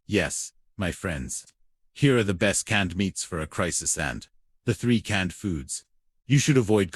Yes, my friends. Here are the best canned meats for a crisis and the 3 canned foods you should avoid,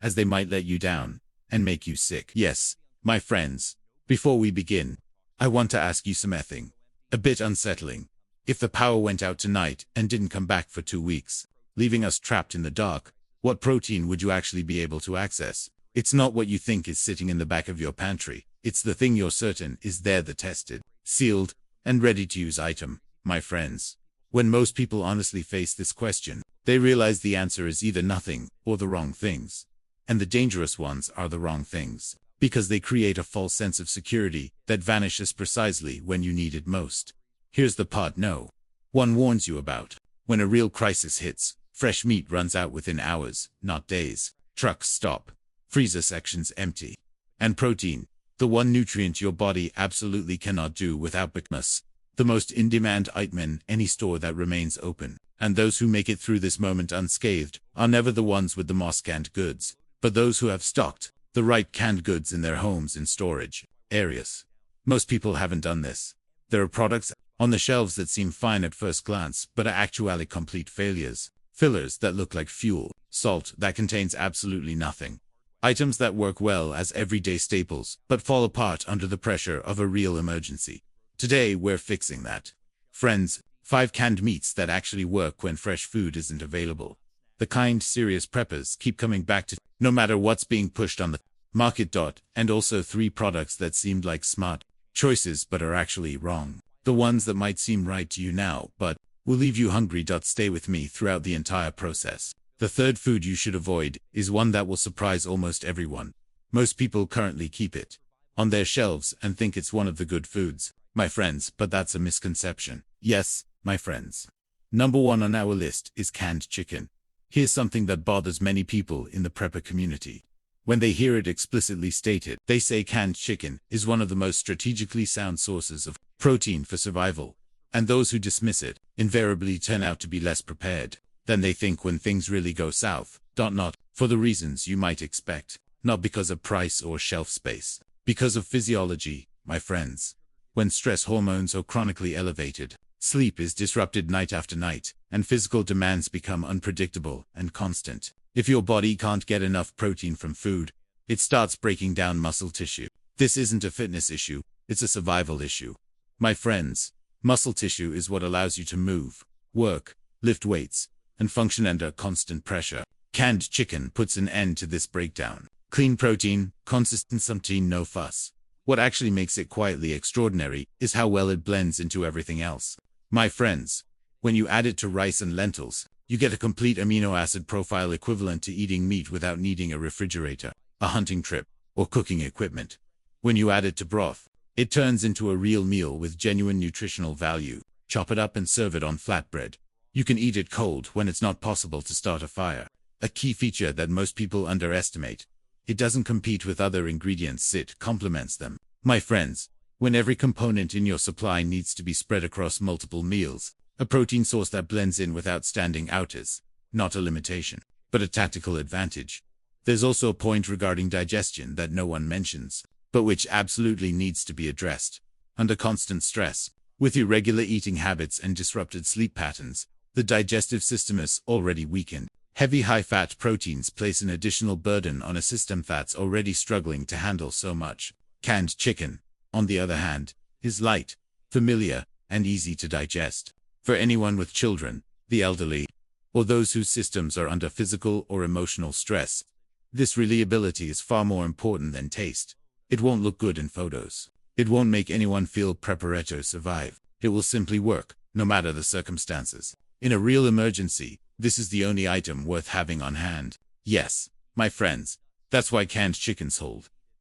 as they might let you down and make you sick. Yes, my friends, before we begin, I want to ask you something a bit unsettling. If the power went out tonight and didn't come back for 2 weeks, leaving us trapped in the dark, what protein would you actually be able to access? It's not what you think is sitting in the back of your pantry. It's the thing you're certain is there, the tested, sealed, and ready-to-use item, my friends. When most people honestly face this question, they realize the answer is either nothing or the wrong things. And the dangerous ones are the wrong things, because they create a false sense of security that vanishes precisely when you need it most. Here's the part no one warns you about. When a real crisis hits, fresh meat runs out within hours, not days. Trucks stop. Freezer sections empty. And protein, the one nutrient your body absolutely cannot do without, becomes the most in-demand item in any store that remains open. And those who make it through this moment unscathed are never the ones with the most canned goods, but those who have stocked the right canned goods in their homes in storage areas. Most people haven't done this. There are products on the shelves that seem fine at first glance, but are actually complete failures. Fillers that look like fuel, salt that contains absolutely nothing. Items that work well as everyday staples, but fall apart under the pressure of a real emergency. Today, we're fixing that. Friends, 5 canned meats that actually work when fresh food isn't available. The kind serious preppers keep coming back to, no matter what's being pushed on the market. And also 3 products that seemed like smart choices but are actually wrong. The ones that might seem right to you now, but will leave you hungry. Stay with me throughout the entire process. The third food you should avoid is one that will surprise almost everyone. Most people currently keep it on their shelves and think it's one of the good foods, my friends, but that's a misconception. Yes, my friends. Number 1 on our list is canned chicken. Here's something that bothers many people in the prepper community. When they hear it explicitly stated, they say canned chicken is one of the most strategically sound sources of protein for survival, and those who dismiss it invariably turn out to be less prepared than they think when things really go south. Not for the reasons you might expect, not because of price or shelf space, because of physiology, my friends. When stress hormones are chronically elevated, sleep is disrupted night after night, and physical demands become unpredictable and constant. If your body can't get enough protein from food, it starts breaking down muscle tissue. This isn't a fitness issue, it's a survival issue. My friends, muscle tissue is what allows you to move, work, lift weights, and function under constant pressure. Canned chicken puts an end to this breakdown. Clean protein, consistency, no fuss. What actually makes it quietly extraordinary is how well it blends into everything else. My friends, when you add it to rice and lentils, you get a complete amino acid profile equivalent to eating meat without needing a refrigerator, a hunting trip, or cooking equipment. When you add it to broth, it turns into a real meal with genuine nutritional value. Chop it up and serve it on flatbread. You can eat it cold when it's not possible to start a fire. A key feature that most people underestimate. It doesn't compete with other ingredients, it complements them. My friends, when every component in your supply needs to be spread across multiple meals, a protein source that blends in without standing out is not a limitation, but a tactical advantage. There's also a point regarding digestion that no one mentions, but which absolutely needs to be addressed. Under constant stress, with irregular eating habits and disrupted sleep patterns, the digestive system is already weakened. Heavy high-fat proteins place an additional burden on a system that's already struggling to handle so much. Canned chicken, on the other hand, is light, familiar, and easy to digest. For anyone with children, the elderly, or those whose systems are under physical or emotional stress, this reliability is far more important than taste. It won't look good in photos. It won't make anyone feel prepared to survive. It will simply work, no matter the circumstances. In a real emergency, this is the only item worth having on hand. Yes, my friends, that's why canned chickens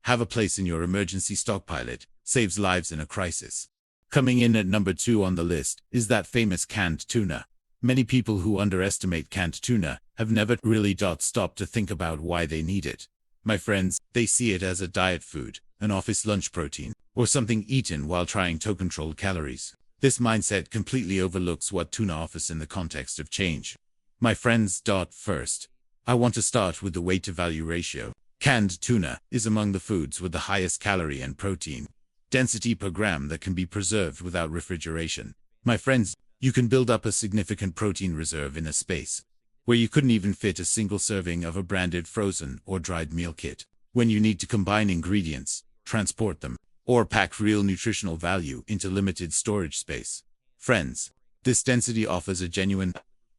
have a place in your emergency stockpile. It saves lives in a crisis. Coming in at number 2 on the list is that famous canned tuna. Many people who underestimate canned tuna have never really stopped to think about why they need it. My friends, they see it as a diet food, an office lunch protein, or something eaten while trying to control calories. This mindset completely overlooks what tuna offers in the context of change. My friends, first, I want to start with the weight-to-value ratio. Canned tuna is among the foods with the highest calorie and protein density per gram that can be preserved without refrigeration. My friends, you can build up a significant protein reserve in a space where you couldn't even fit a single serving of a branded frozen or dried meal kit. When you need to combine ingredients, transport them, or pack real nutritional value into limited storage space. Friends, this density offers a genuine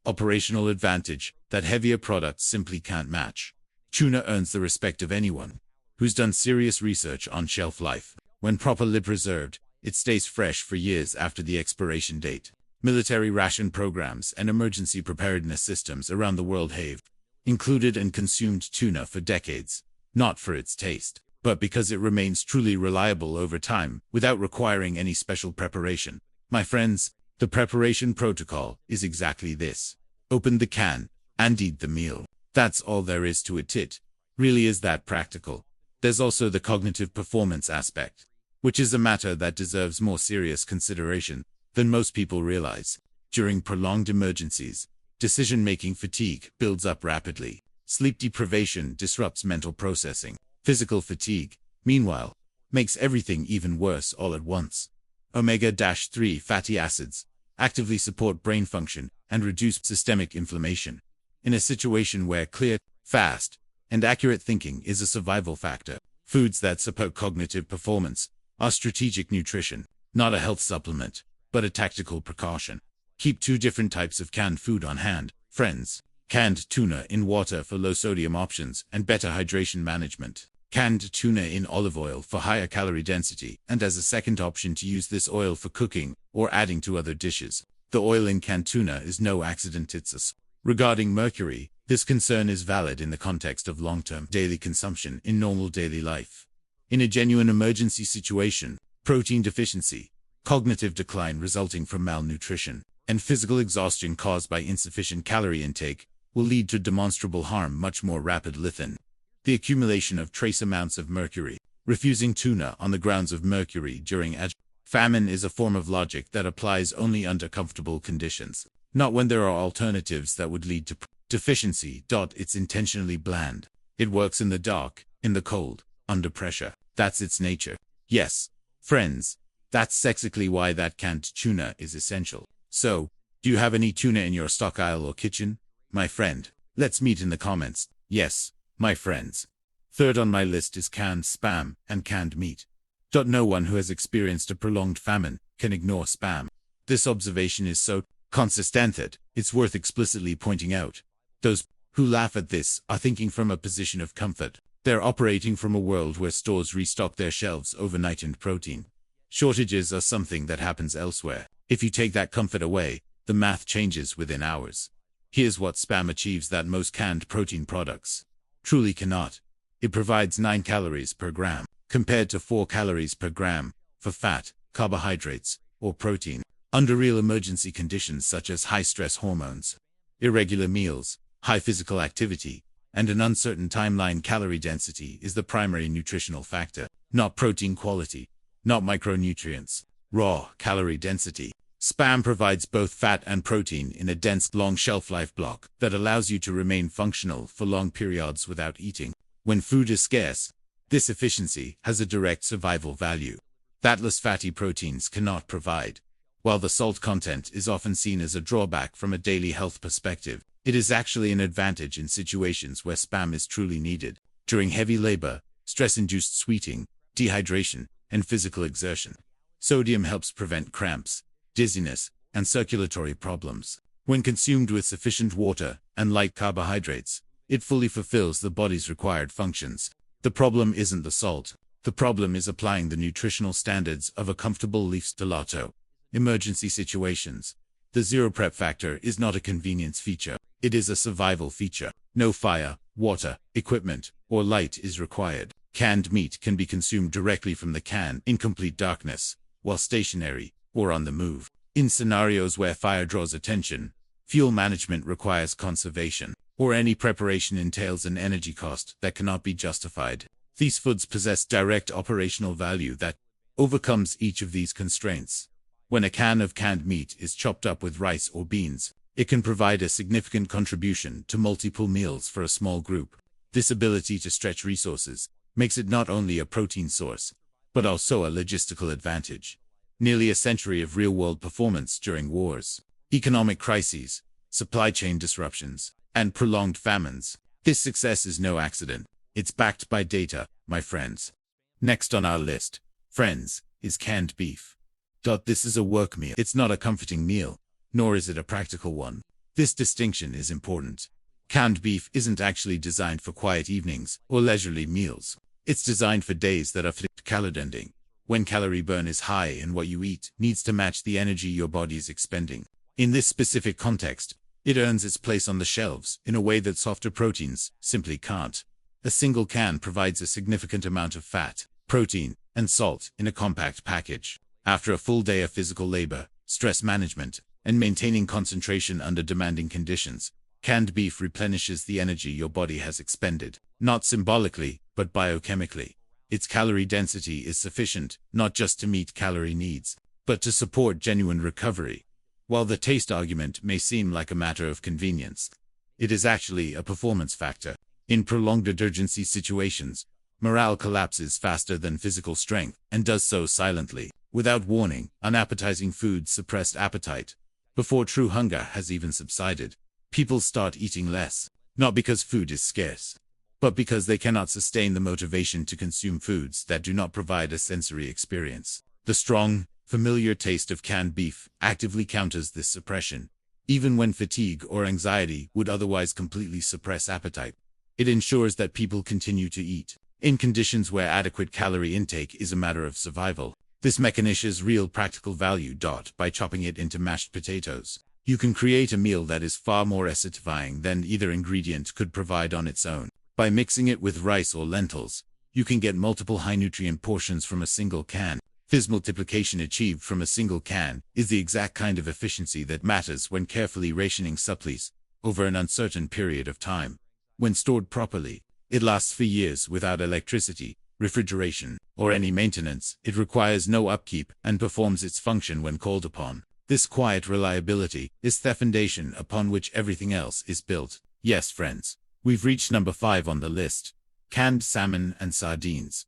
operational advantage that heavier products simply can't match. Tuna earns the respect of anyone who's done serious research on shelf life. When properly preserved, it stays fresh for years after the expiration date. Military ration programs and emergency preparedness systems around the world have included and consumed tuna for decades, not for its taste, but because it remains truly reliable over time without requiring any special preparation. My friends, the preparation protocol is exactly this. Open the can and eat the meal. That's all there is to it. It really is that practical. There's also the cognitive performance aspect, which is a matter that deserves more serious consideration than most people realize. During prolonged emergencies, decision-making fatigue builds up rapidly. Sleep deprivation disrupts mental processing. Physical fatigue, meanwhile, makes everything even worse all at once. Omega-3 fatty acids actively support brain function and reduce systemic inflammation. In a situation where clear, fast, and accurate thinking is a survival factor, foods that support cognitive performance are strategic nutrition, not a health supplement, but a tactical precaution. Keep 2 different types of canned food on hand, friends. Canned tuna in water for low-sodium options and better hydration management. Canned tuna in olive oil for higher calorie density and as a second option to use this oil for cooking or adding to other dishes. The oil in canned tuna is no accident, it's a Regarding mercury, this concern is valid in the context of long-term daily consumption in normal daily life. In a genuine emergency situation, protein deficiency, cognitive decline resulting from malnutrition, and physical exhaustion caused by insufficient calorie intake will lead to demonstrable harm much more rapidly than the accumulation of trace amounts of mercury. Refusing tuna on the grounds of mercury during famine is a form of logic that applies only under comfortable conditions, not when there are alternatives that would lead to deficiency. It's intentionally bland. It works in the dark, in the cold, under pressure. That's its nature. Yes, friends, that's exactly why that canned tuna is essential. So, do you have any tuna in your stockpile or kitchen? My friend, let's meet in the comments. Yes, my friends. Third on my list is canned spam and canned meat. No one who has experienced a prolonged famine can ignore spam. This observation is so consistent that it's worth explicitly pointing out. Those who laugh at this are thinking from a position of comfort. They're operating from a world where stores restock their shelves overnight and protein shortages are something that happens elsewhere. If you take that comfort away, the math changes within hours. Here's what spam achieves that most canned protein products truly cannot. It provides 9 calories per gram, compared to 4 calories per gram for fat, carbohydrates, or protein. Under real emergency conditions such as high stress hormones, irregular meals, high physical activity, and an uncertain timeline, calorie density is the primary nutritional factor, not protein quality, not micronutrients. Raw calorie density. Spam provides both fat and protein in a dense, long shelf life block that allows you to remain functional for long periods without eating. When food is scarce, this efficiency has a direct survival value that less fatty proteins cannot provide. While the salt content is often seen as a drawback from a daily health perspective, it is actually an advantage in situations where spam is truly needed. During heavy labor, stress-induced sweating, dehydration, and physical exertion, sodium helps prevent cramps, dizziness, and circulatory problems. When consumed with sufficient water and light carbohydrates, it fully fulfills the body's required functions. The problem isn't the salt. The problem is applying the nutritional standards of a comfortable leaf gelato. Emergency situations. The zero prep factor is not a convenience feature. It is a survival feature. No fire, water, equipment, or light is required. Canned meat can be consumed directly from the can in complete darkness, while stationary, or on the move. In scenarios where fire draws attention, fuel management requires conservation, or any preparation entails an energy cost that cannot be justified. These foods possess direct operational value that overcomes each of these constraints. When a can of canned meat is chopped up with rice or beans, it can provide a significant contribution to multiple meals for a small group. This ability to stretch resources makes it not only a protein source, but also a logistical advantage. Nearly a century of real-world performance during wars, economic crises, supply chain disruptions, and prolonged famines. This success is no accident. It's backed by data, my friends. Next on our list, friends, is canned beef. This is a work meal. It's not a comforting meal, nor is it a practical one. This distinction is important. Canned beef isn't actually designed for quiet evenings or leisurely meals. It's designed for days that are calendending, when calorie burn is high and what you eat needs to match the energy your body is expending. In this specific context, it earns its place on the shelves in a way that softer proteins simply can't. A single can provides a significant amount of fat, protein, and salt in a compact package. After a full day of physical labor, stress management, and maintaining concentration under demanding conditions, canned beef replenishes the energy your body has expended, not symbolically, but biochemically. Its calorie density is sufficient, not just to meet calorie needs, but to support genuine recovery. While the taste argument may seem like a matter of convenience, it is actually a performance factor. In prolonged urgency situations, morale collapses faster than physical strength, and does so silently. Without warning, unappetizing foods suppress appetite. Before true hunger has even subsided, people start eating less, not because food is scarce, but because they cannot sustain the motivation to consume foods that do not provide a sensory experience. The strong, familiar taste of canned beef actively counters this suppression, even when fatigue or anxiety would otherwise completely suppress appetite. It ensures that people continue to eat, in conditions where adequate calorie intake is a matter of survival. This mechanism real practical value. By chopping it into mashed potatoes, you can create a meal that is far more satisfying than either ingredient could provide on its own. By mixing it with rice or lentils, you can get multiple high-nutrient portions from a single can. This multiplication achieved from a single can is the exact kind of efficiency that matters when carefully rationing supplies over an uncertain period of time. When stored properly, it lasts for years without electricity, refrigeration, or any maintenance. It requires no upkeep and performs its function when called upon. This quiet reliability is the foundation upon which everything else is built. Yes, friends, we've reached number 5 on the list. Canned salmon and sardines.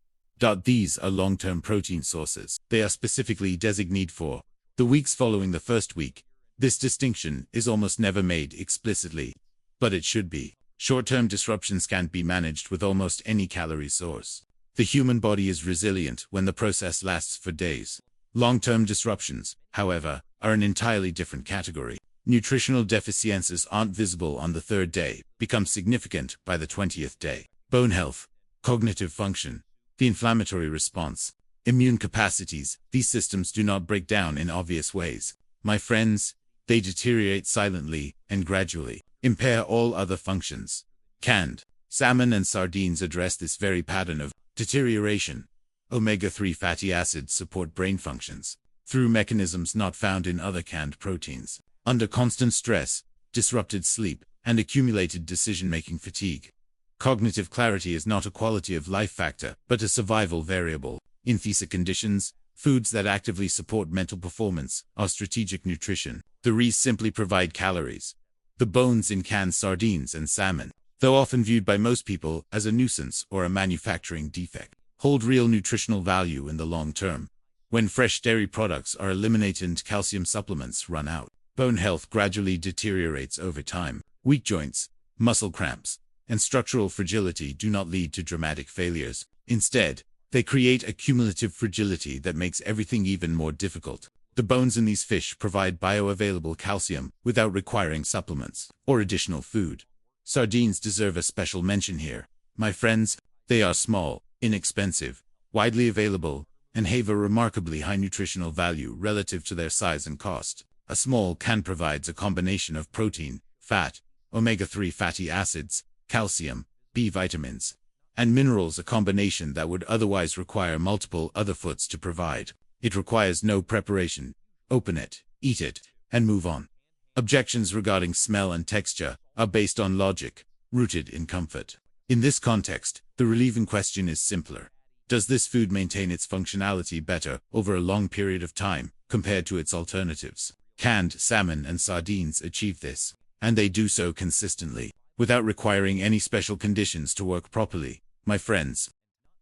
These are long-term protein sources. They are specifically designated for the weeks following the first week. This distinction is almost never made explicitly, but it should be. Short-term disruptions can't be managed with almost any calorie source. The human body is resilient when the process lasts for days. Long-term disruptions, however, are an entirely different category. Nutritional deficiencies aren't visible on the 3rd day, become significant by the 20th day. Bone health, cognitive function, the inflammatory response, immune capacities, these systems do not break down in obvious ways. My friends, they deteriorate silently and gradually, impair all other functions. Canned salmon and sardines address this very pattern of deterioration. Omega-3 fatty acids support brain functions through mechanisms not found in other canned proteins. Under constant stress, disrupted sleep, and accumulated decision-making fatigue, cognitive clarity is not a quality of life factor, but a survival variable. In these conditions, foods that actively support mental performance are strategic nutrition. The rees simply provide calories. The bones in canned sardines and salmon, though often viewed by most people as a nuisance or a manufacturing defect, hold real nutritional value in the long term. When fresh dairy products are eliminated and calcium supplements run out, bone health gradually deteriorates over time. Weak joints, muscle cramps, and structural fragility do not lead to dramatic failures. Instead, they create a cumulative fragility that makes everything even more difficult. The bones in these fish provide bioavailable calcium without requiring supplements or additional food. Sardines deserve a special mention here. My friends, they are small, inexpensive, widely available, and have a remarkably high nutritional value relative to their size and cost. A small can provides a combination of protein, fat, omega-3 fatty acids, calcium, B vitamins, and minerals, a combination that would otherwise require multiple other foods to provide. It requires no preparation. Open it, eat it, and move on. Objections regarding smell and texture are based on logic, rooted in comfort. In this context, the relieving question is simpler. Does this food maintain its functionality better over a long period of time compared to its alternatives? Canned salmon and sardines achieve this, and they do so consistently, without requiring any special conditions to work properly. My friends.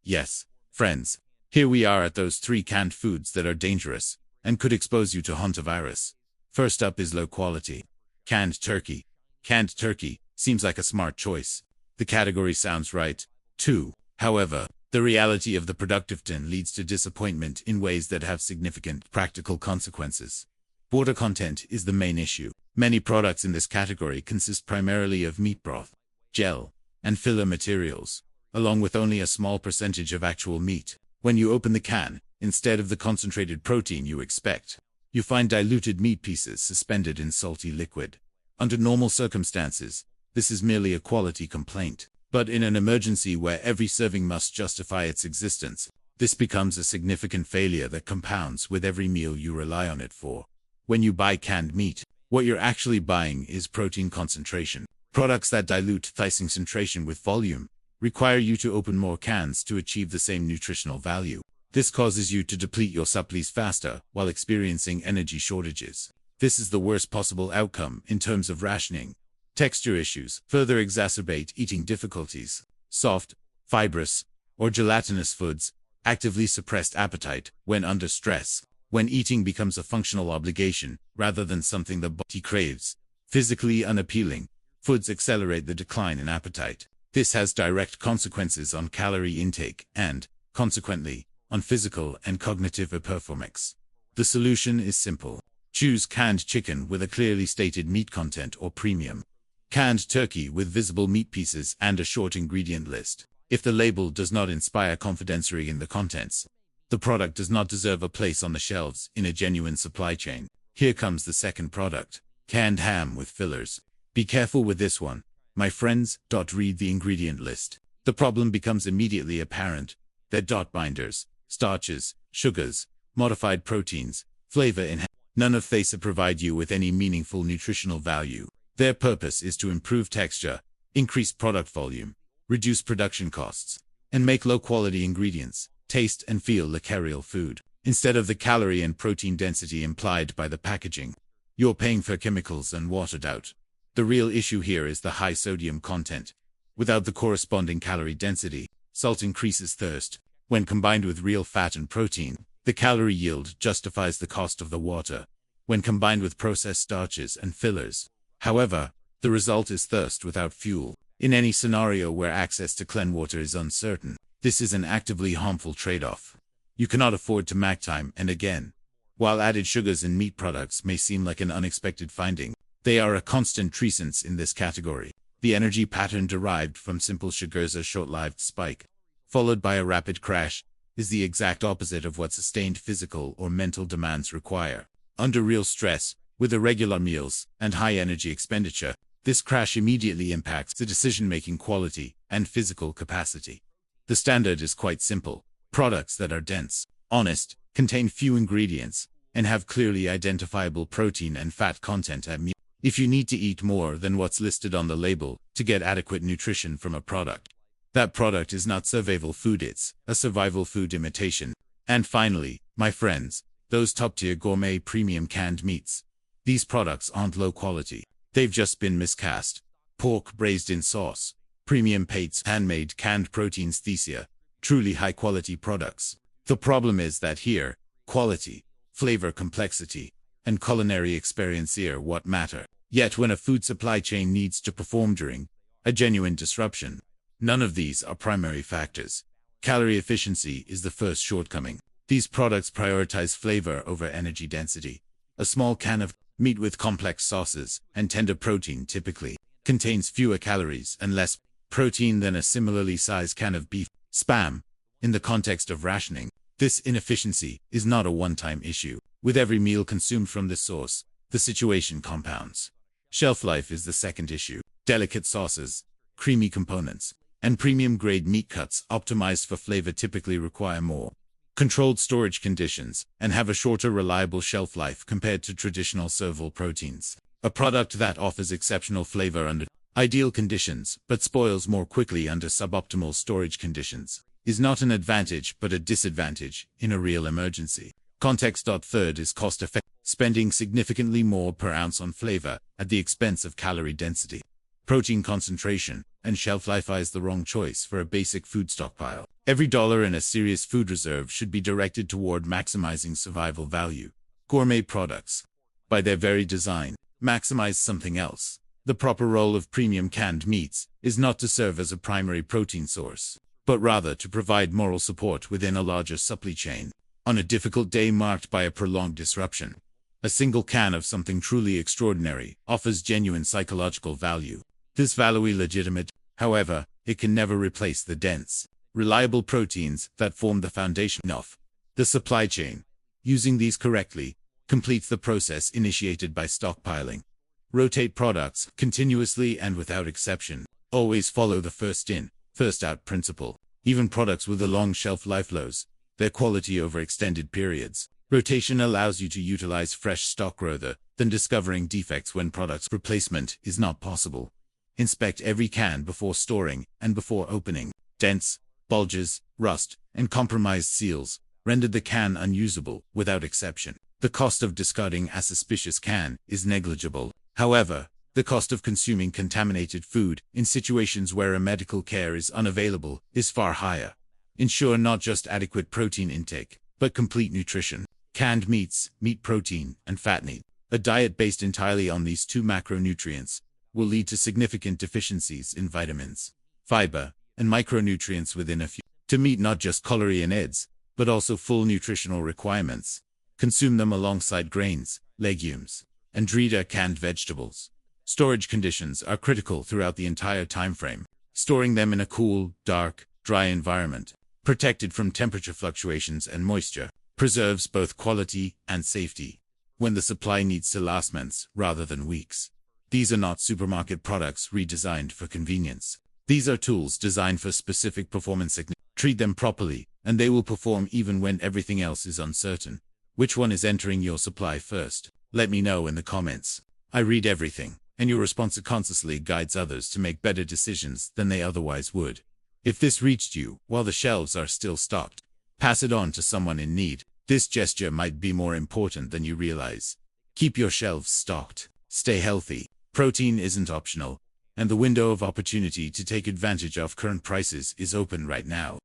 Yes, friends. Here we are at those 3 canned foods that are dangerous and could expose you to hantavirus. First up is low quality. Canned turkey. Canned turkey seems like a smart choice. The category sounds right, too. However, the reality of the productive tin leads to disappointment in ways that have significant practical consequences. Water content is the main issue. Many products in this category consist primarily of meat broth, gel, and filler materials, along with only a small percentage of actual meat. When you open the can, instead of the concentrated protein you expect, you find diluted meat pieces suspended in salty liquid. Under normal circumstances, this is merely a quality complaint. But in an emergency where every serving must justify its existence, this becomes a significant failure that compounds with every meal you rely on it for. When you buy canned meat, what you're actually buying is protein concentration. Products that dilute concentration with volume require you to open more cans to achieve the same nutritional value. This causes you to deplete your supplies faster while experiencing energy shortages. This is the worst possible outcome in terms of rationing. Texture issues further exacerbate eating difficulties. Soft, fibrous, or gelatinous foods actively suppress appetite when under stress, when eating becomes a functional obligation rather than something the body craves. Physically unappealing foods accelerate the decline in appetite. This has direct consequences on calorie intake and, consequently, on physical and cognitive performance. The solution is simple. Choose canned chicken with a clearly stated meat content or premium. Canned turkey with visible meat pieces and a short ingredient list. If the label does not inspire confidence in the contents, the product does not deserve a place on the shelves in a genuine supply chain. Here comes the second product. Canned ham with fillers. Be careful with this one, my friends. Read the ingredient list. The problem becomes immediately apparent. That binders, starches, sugars, modified proteins, flavor enhancers. None of these provide you with any meaningful nutritional value. Their purpose is to improve texture, increase product volume, reduce production costs, and make low-quality ingredients taste and feel like real food. Instead of the calorie and protein density implied by the packaging, you're paying for chemicals and watered out. The real issue here is the high sodium content. Without the corresponding calorie density, salt increases thirst. When combined with real fat and protein, the calorie yield justifies the cost of the water. When combined with processed starches and fillers, however, the result is thirst without fuel. In any scenario where access to clean water is uncertain, this is an actively harmful trade-off. You cannot afford to make time and again. While added sugars in meat products may seem like an unexpected finding, they are a constant nuisance in this category. The energy pattern derived from simple sugars, a short-lived spike, followed by a rapid crash, is the exact opposite of what sustained physical or mental demands require. Under real stress, with irregular meals and high energy expenditure, this crash immediately impacts the decision-making quality and physical capacity. The standard is quite simple. Products that are dense, honest, contain few ingredients, and have clearly identifiable protein and fat content at meal. If you need to eat more than what's listed on the label to get adequate nutrition from a product, that product is not survival food, it's a survival food imitation. And finally, my friends, those top-tier gourmet premium canned meats. These products aren't low quality. They've just been miscast. Pork braised in sauce, premium pates, handmade canned proteins, these are truly high-quality products. The problem is that here, quality, flavor, complexity, and culinary experience are what matter. Yet when a food supply chain needs to perform during a genuine disruption, none of these are primary factors. Calorie efficiency is the first shortcoming. These products prioritize flavor over energy density. A small can of meat with complex sauces and tender protein typically contains fewer calories and less protein than a similarly sized can of beef. Spam. In the context of rationing, this inefficiency is not a one-time issue. With every meal consumed from this source, the situation compounds. Shelf life is the second issue. Delicate sauces, creamy components, and premium-grade meat cuts optimized for flavor typically require more controlled storage conditions and have a shorter reliable shelf life compared to traditional serval proteins. A product that offers exceptional flavor under ideal conditions but spoils more quickly under suboptimal storage conditions is not an advantage but a disadvantage in a real emergency. Context. Third is cost-effective, spending significantly more per ounce on flavor at the expense of calorie density. protein concentration, and shelf life is the wrong choice for a basic food stockpile. Every dollar in a serious food reserve should be directed toward maximizing survival value. Gourmet products, by their very design, maximize something else. The proper role of premium canned meats is not to serve as a primary protein source, but rather to provide moral support within a larger supply chain. On a difficult day marked by a prolonged disruption, a single can of something truly extraordinary offers genuine psychological value. This value is legitimate, however, it can never replace the dense, reliable proteins that form the foundation of the supply chain. Using these correctly completes the process initiated by stockpiling. Rotate products continuously and without exception. Always follow the first in, first out principle. Even products with a long shelf life lose their quality over extended periods. Rotation allows you to utilize fresh stock rather than discovering defects when product replacement is not possible. Inspect every can before storing and before opening. Dents, bulges, rust, and compromised seals rendered the can unusable without exception. The cost of discarding a suspicious can is negligible. However, the cost of consuming contaminated food in situations where a medical care is unavailable is far higher. Ensure not just adequate protein intake, but complete nutrition. Canned meats, meat protein, and fat need. A diet based entirely on these two macronutrients will lead to significant deficiencies in vitamins, fiber, and micronutrients within a few. To meet not just calorie and EDs, but also full nutritional requirements. Consume them alongside grains, legumes, and dried canned vegetables. Storage conditions are critical throughout the entire time frame. Storing them in a cool, dark, dry environment, protected from temperature fluctuations and moisture, preserves both quality and safety. When the supply needs to last months rather than weeks. These are not supermarket products redesigned for convenience. These are tools designed for specific performance. Treat them properly, and they will perform even when everything else is uncertain. Which one is entering your supply first? Let me know in the comments. I read everything, and your response consciously guides others to make better decisions than they otherwise would. If this reached you while the shelves are still stocked, pass it on to someone in need. This gesture might be more important than you realize. Keep your shelves stocked. Stay healthy. Protein isn't optional, and the window of opportunity to take advantage of current prices is open right now.